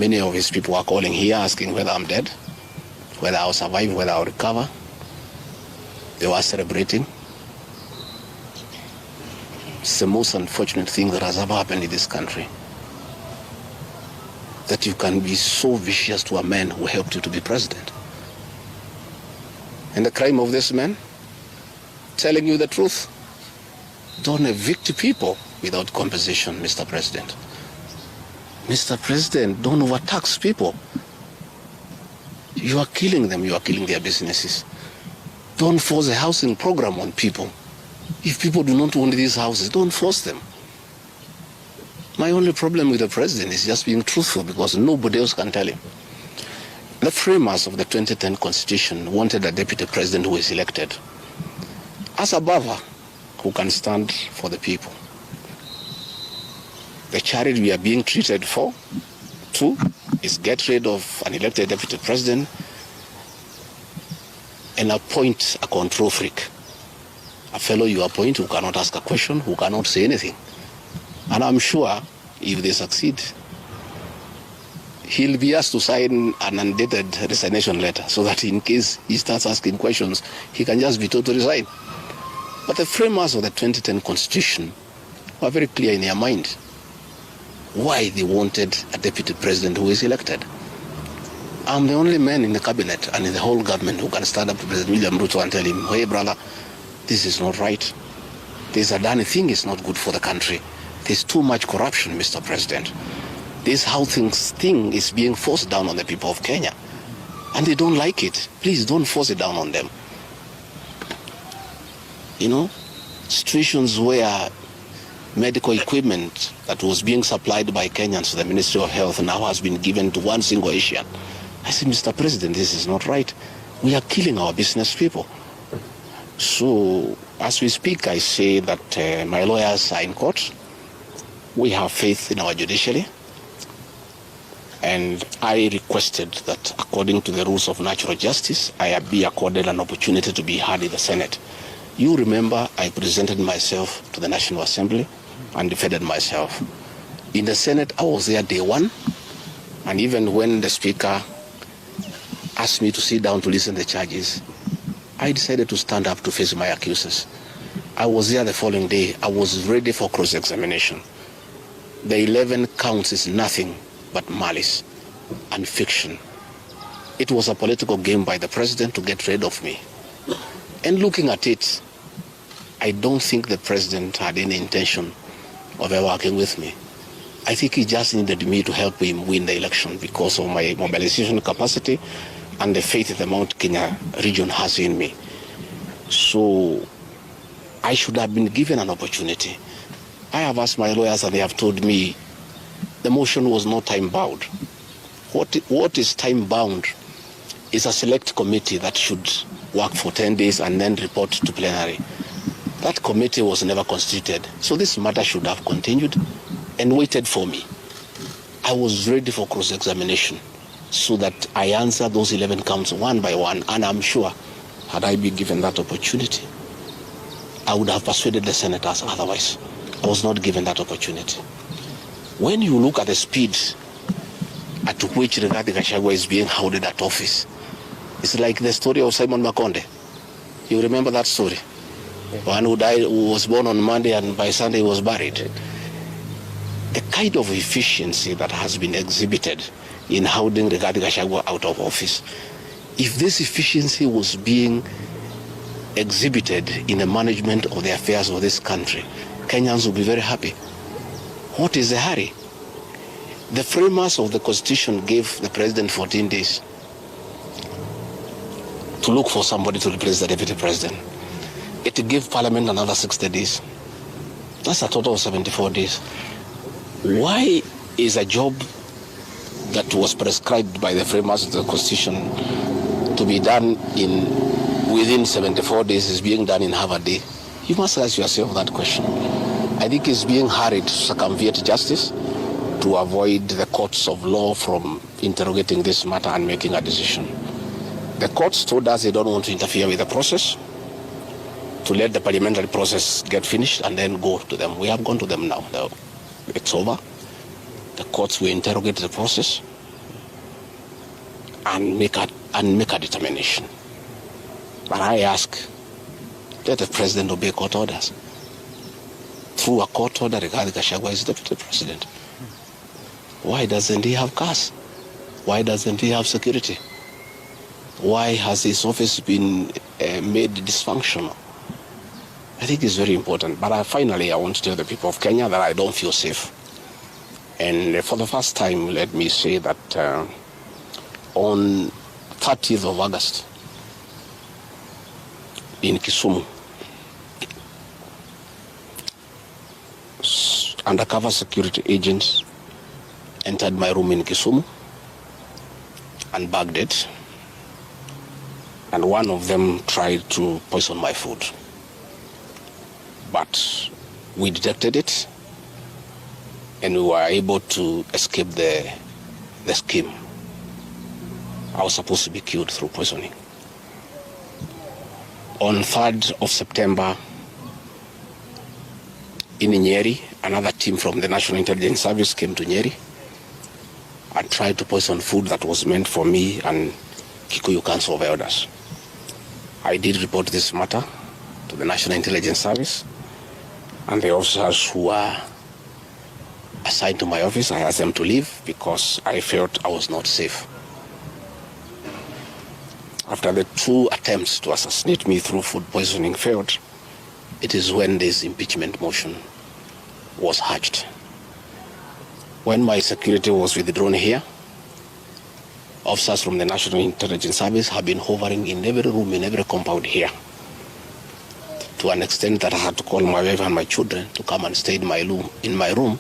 Many of his people are calling here asking whether I'm dead, whether I'll survive, whether I'll recover. They were celebrating. It's the most unfortunate thing that has ever happened in this country. That you can be so vicious to a man who helped you to be president. And the crime of this man, telling you the truth. Don't evict people without compensation, Mr. President. Mr. President, don't overtax people. You are killing them, you are killing their businesses. Don't force a housing program on people. If people do not want these houses, don't force them. My only problem with the president is just being truthful, because nobody else can tell him. The framers of the 2010 Constitution wanted a deputy president who is elected as a buffer who can stand for the people. The charity we are being treated for, too, is get rid of an elected deputy president and appoint a control freak. A fellow you appoint who cannot ask a question, who cannot say anything. And I'm sure if they succeed, he'll be asked to sign an undated resignation letter so that in case he starts asking questions, he can just be told to resign. But the framers of the 2010 Constitution were very clear in their mind why they wanted a deputy president who is elected. I'm the only man in the cabinet and in the whole government who can stand up to President William Ruto and tell him, hey brother, this is not right. This Adani thing is not good for the country. There's too much corruption, Mr. President. This how thing is being forced down on the people of Kenya. And they don't like it. Please don't force it down on them. You know, situations where medical equipment that was being supplied by Kenyans to the Ministry of Health now has been given to one single Asian. I said, Mr. President, this is not right. We are killing our business people. So, as we speak, I say that my lawyers are in court. We have faith in our judiciary. And I requested that, according to the rules of natural justice, I be accorded an opportunity to be heard in the Senate. You remember I presented myself to the National Assembly and defended myself. In the Senate, I was there day one. And even when the Speaker asked me to sit down to listen to the charges, I decided to stand up to face my accusers. I was there the following day. I was ready for cross-examination. The 11 counts is nothing but malice and fiction. It was a political game by the president to get rid of me. And looking at it, I don't think the president had any intention of ever working with me. I think he just needed me to help him win the election because of my mobilization capacity and the faith the Mount Kenya region has in me. So I should have been given an opportunity. I have asked my lawyers and they have told me the motion was not time-bound. What is time-bound is a select committee that should work for 10 days and then report to plenary. That committee was never constituted, so this matter should have continued and waited for me. I was ready for cross-examination so that I answer those 11 counts one by one, and I'm sure had I been given that opportunity, I would have persuaded the senators otherwise. I was not given that opportunity. When you look at the speed at which Rigathi Gachagua is being hounded at office, it's like the story of Simon Makonde. You remember that story? One who died, who was born on Monday and by Sunday he was buried. The kind of efficiency that has been exhibited in hounding Rigathi Gachagua out of office, if this efficiency was being exhibited in the management of the affairs of this country, Kenyans would be very happy. What is the hurry? The framers of the Constitution gave the president 14 days to look for somebody to replace the deputy president. It gave Parliament another 60 days. That's a total of 74 days. Why is a job that was prescribed by the framers of the Constitution to be done within 74 days is being done in half a day? You must ask yourself that question. I think it's being hurried to circumvent justice to avoid the courts of law from interrogating this matter and making a decision. The courts told us they don't want to interfere with the process, to let the parliamentary process get finished and then go to them. We have gone to them now. It's over. The courts will interrogate the process and make a determination. But I ask, let the president obey court orders. Through a court order, Rigathi Gachagua is deputy president. Why doesn't he have cars? Why doesn't he have security? Why has his office been made dysfunctional? I think it's very important. But finally, I want to tell the people of Kenya that I don't feel safe. And for the first time, let me say that on 30th of August in Kisumu, undercover security agents entered my room in Kisumu and bagged it. And one of them tried to poison my food. But we detected it, and we were able to escape the scheme. I was supposed to be killed through poisoning. On 3rd of September, in Nyeri, another team from the National Intelligence Service came to Nyeri and tried to poison food that was meant for me and Kikuyu Council of Elders. I did report this matter to the National Intelligence Service, and the officers who were assigned to my office, I asked them to leave because I felt I was not safe. After the 2 attempts to assassinate me through food poisoning failed, it is when this impeachment motion was hatched. When my security was withdrawn here, officers from the National Intelligence Service have been hovering in every room, in every compound here, to an extent that I had to call my wife and my children to come and stay in my room